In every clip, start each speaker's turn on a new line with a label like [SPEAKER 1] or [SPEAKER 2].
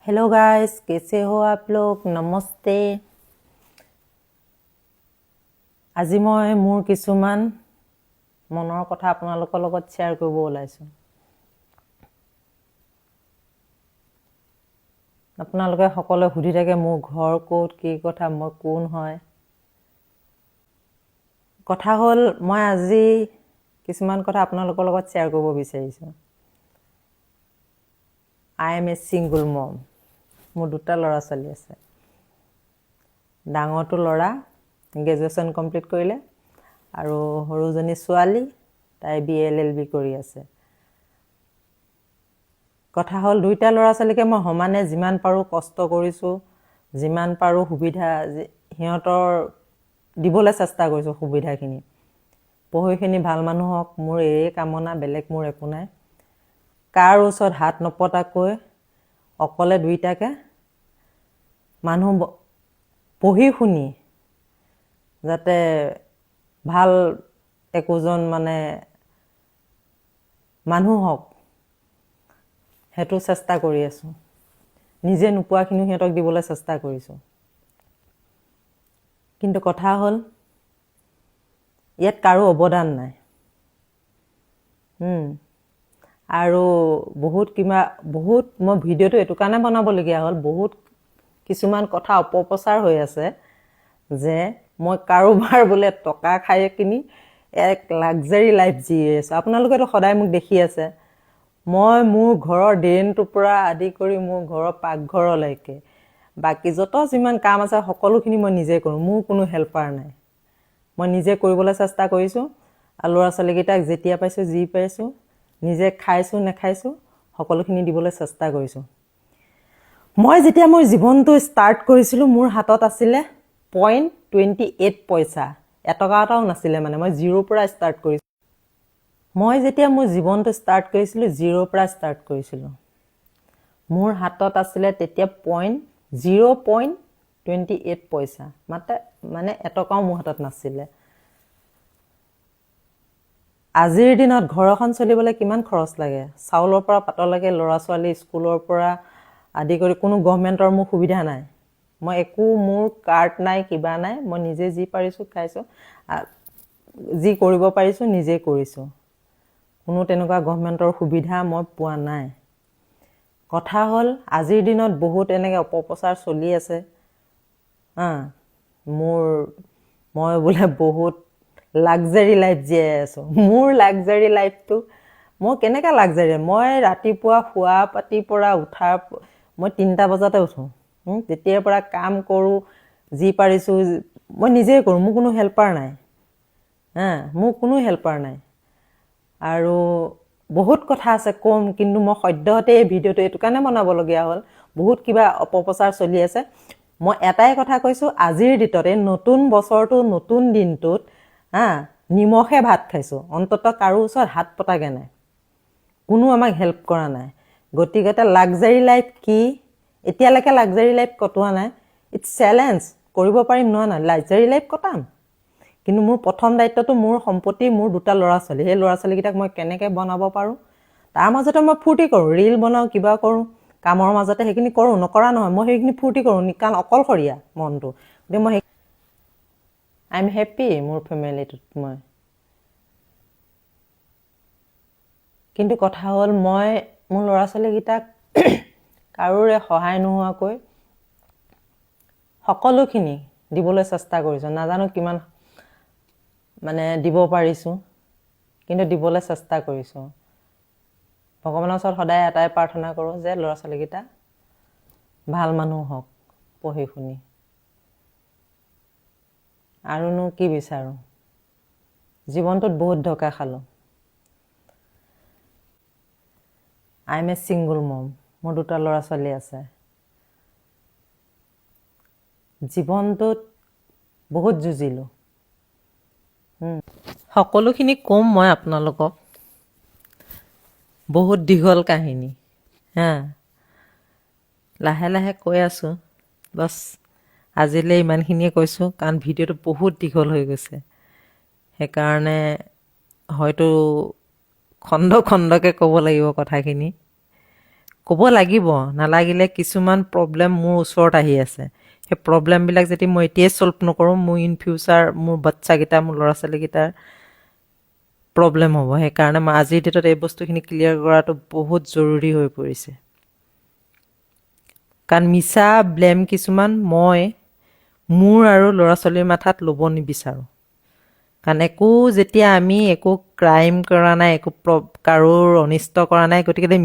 [SPEAKER 1] Hello guys, कैसे हो आप लोग? नमस्ते। আজি মই মোৰ কিছুমান মনৰ কথা আপোনালোকৰ লগত শ্বেয়াৰ কৰিব ওলাইছো। আপোনালোকে সকলোৱে সুধি থাকে মোৰ ঘৰ ক'ত, কি কথা, মই কোন হয়। কথা হ'ল মই আজি কিছুমান কথা আপোনালোকৰ লগত শ্বেয়াৰ কৰিব বিচাৰিছো। I am a single mom. মোৰ দুটা ল'ৰা ছোৱালী আছে। ডাঙৰটো ল'ৰা গ্ৰেজুৱেশ্যন কমপ্লিট কৰিলে আৰু সৰুজনী ছোৱালী তাই BLLB কৰি আছে। কথা হ'ল দুইটা ল'ৰা ছোৱালীকে মই সমানে যিমান পাৰোঁ কষ্ট কৰিছোঁ, যিমান পাৰোঁ সুবিধা সিহঁতৰ দিবলৈ চেষ্টা কৰিছোঁ সুবিধাখিনি। পঢ়ি ভাল মানুহ হওক, মোৰ এই কামনা, বেলেগ মোৰ একো নাই। কাৰ ওচৰত হাত নপতাকৈ অকলে দুইটাকে মানুহ পঢ়ি শুনি যাতে ভাল একোজন মানে মানুহ হওক সেইটো চেষ্টা কৰি আছো। নিজে নোপোৱাখিনি সিহঁতক দিবলৈ চেষ্টা কৰিছোঁ। কিন্তু কথা হ'ল ইয়াত কাৰো অৱদান নাই। আৰু বহুত মই ভিডিঅ'টো এইটো কাৰণে বনাবলগীয়া হ'ল, বহুত কিছুমান কথা অপপ্ৰচাৰ হৈ আছে যে মই কাৰোবাৰ বোলে টকা খাই কিনি এক লাক্সাৰী লাইফ জীয়াই আছোঁ। আপোনালোকেতো সদায় মোক দেখি আছে। মই মোৰ ঘৰৰ ড্ৰেইনটোৰ পৰা আদি কৰি মোৰ ঘৰৰ পাকঘৰলৈকে বাকী যত যিমান কাম আছে সকলোখিনি মই নিজে কৰোঁ। মোৰ কোনো হেল্পাৰ নাই। মই নিজে কৰিবলৈ চেষ্টা কৰিছোঁ আৰু ল'ৰা ছোৱালীকেইটাক যেতিয়া পাইছোঁ যি পাইছোঁ নিজে খাইছোঁ নেখাইছোঁ সকলোখিনি দিবলৈ চেষ্টা কৰিছোঁ। মই যেতিয়া মোৰ জীৱনটো ষ্টাৰ্ট কৰিছিলোঁ মোৰ হাতত আছিলে 0.28 পইচা, এটকা এটাও নাছিলে। মানে মই জিৰ'ৰ পৰা ষ্টাৰ্ট কৰিছোঁ। মই যেতিয়া মোৰ জীৱনটো ষ্টাৰ্ট কৰিছিলোঁ জিৰ'ৰ পৰা ষ্টাৰ্ট কৰিছিলোঁ। মোৰ হাতত আছিলে তেতিয়া 0.28 পইচা, মানে এটকাও মোৰ হাতত নাছিলে। আজিৰ দিনত ঘৰ এখন চলিবলৈ কিমান খৰচ লাগে, চাউলৰ পৰা পাতলৈকে, ল'ৰা ছোৱালী স্কুলৰ পৰা আদি কৰি কোনো গভৰ্ণমেণ্টৰ মোৰ সুবিধা নাই। মই একো মোৰ কাৰ্ড নাই, কিবা নাই। মই নিজে যি পাৰিছোঁ খাইছোঁ, যি কৰিব পাৰিছোঁ নিজে কৰিছোঁ। কোনো তেনেকুৱা গভৰ্ণমেণ্টৰ সুবিধা মই পোৱা নাই। কথা হ'ল আজিৰ দিনত বহুত এনেকৈ অপপ্ৰচাৰ চলি আছে। মই বোলে বহুত লাক্সাৰী লাইফ জীয়াই আছোঁ। মোৰ লাক্সাৰী লাইফটো মই কেনেকৈ লাক্সাৰী? মই ৰাতিপুৱা শোৱা পাতিৰ পৰা মই 3টা বজাতে উঠোঁ। তেতিয়াৰ পৰা কাম কৰোঁ, যি পাৰিছোঁ মই নিজেই কৰোঁ। মোৰ কোনো হেল্পাৰ নাই। মোৰ কোনো হেল্পাৰ নাই। আৰু বহুত কথা আছে ক'ম, কিন্তু মই সদ্যহতে এই ভিডিঅ'টো এইটো কাৰণে বনাবলগীয়া হ'ল, বহুত কিবা অপপ্ৰচাৰ চলি আছে। মই এটাই কথা কৈছোঁ, আজিৰ দিনটোত এই নতুন বছৰটো নতুন দিনটোত নিমখে ভাত খাইছোঁ। অন্ততঃ কাৰো ওচৰত হাত পতাকৈ নাই, কোনো আমাক হেল্প কৰা নাই। গতিকে লাক্সাৰী লাইফ কি? এতিয়ালৈকে লাক্সাৰী লাইফ কটোৱা নাই। ইটছ চেলেঞ্জ, কৰিব পাৰিম নহয় লাক্সাৰী লাইফ কটাম। কিন্তু মোৰ প্ৰথম দায়িত্বটো মোৰ সম্পত্তি, মোৰ দুটা ল'ৰা ছোৱালী। সেই ল'ৰা ছোৱালীকেইটাক মই কেনেকৈ বনাব পাৰোঁ তাৰ মাজতে মই ফূৰ্তি কৰোঁ, ৰীল বনাওঁ, কিবা কৰোঁ, কামৰ মাজতে সেইখিনি কৰোঁ, নকৰা নহয়। মই সেইখিনি ফূৰ্তি কৰোঁ, কাৰণ অকলশৰীয়া মনটো। গতিকে মই আই এম হেপ্পী মোৰ ফেমিলিটোত মই। কিন্তু কথা হ'ল মই মোৰ ল'ৰা ছোৱালীকেইটাক কাৰোৰে সহায় নোহোৱাকৈ সকলোখিনি দিবলৈ চেষ্টা কৰিছোঁ। নাজানো কিমান মানে দিব পাৰিছোঁ, কিন্তু দিবলৈ চেষ্টা কৰিছোঁ। ভগৱানৰ ওচৰত সদায় এটাই প্ৰাৰ্থনা কৰোঁ যে ল'ৰা ছোৱালীকেইটা ভাল মানুহ হওক, পঢ়ি শুনি। আৰুনো কি বিচাৰোঁ? জীৱনটোত বহুত ধক্কা খালোঁ। আই এম এ ছিংগল মম। মোৰ দুটা ল'ৰা ছোৱালী আছে। জীৱনটোত বহুত যুঁজিলোঁ। সকলোখিনি ক'ম মই আপোনালোকক। বহুত দীঘল কাহিনী। লাহে লাহে কৈ আছোঁ। বছ আজিলৈ ইমানখিনিয়ে কৈছোঁ, কাৰণ ভিডিঅ'টো বহুত দীঘল হৈ গৈছে। সেইকাৰণে হয়তো খণ্ডকৈ ক'ব লাগিব কথাখিনি। ক'ব লাগিব নালাগিলে কিছুমান প্ৰব্লেম মোৰ ওচৰত আহি আছে সেই প্ৰব্লেমবিলাক যদি মই এতিয়াই ছল্ভ নকৰোঁ মোৰ ইন ফিউচাৰ মোৰ বাচ্চাকেইটা মোৰ ল'ৰা ছোৱালীকেইটাৰ প্ৰব্লেম হ'ব সেইকাৰণে মই আজিৰ ডেটত এই বস্তুখিনি ক্লিয়াৰ কৰাটো বহুত জৰুৰী হৈ পৰিছে কাৰণ মিছা ব্লেম কিছুমান মই মোৰ আৰু ল'ৰা ছোৱালীৰ মাথাত ল'ব নিবিচাৰোঁ কাৰণ যেতিয়া আমি একো ক্ৰাইম কৰা নাই একো কাৰোৰ অনিষ্ট কৰা নাই গতিকে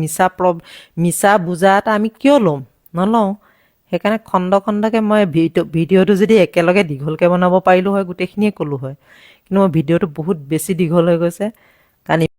[SPEAKER 1] মিছা বুজা এটা আমি কিয় ল'ম নলওঁ সেইকাৰণে খণ্ড খণ্ডকৈ মই ভিডিঅ'টো যদি একেলগে দীঘলকৈ বনাব পাৰিলোঁ হয় গোটেইখিনিয়ে ক'লোঁ হয় কিন্তু মই ভিডিঅ'টো বহুত বেছি দীঘল হৈ গৈছে কাৰণ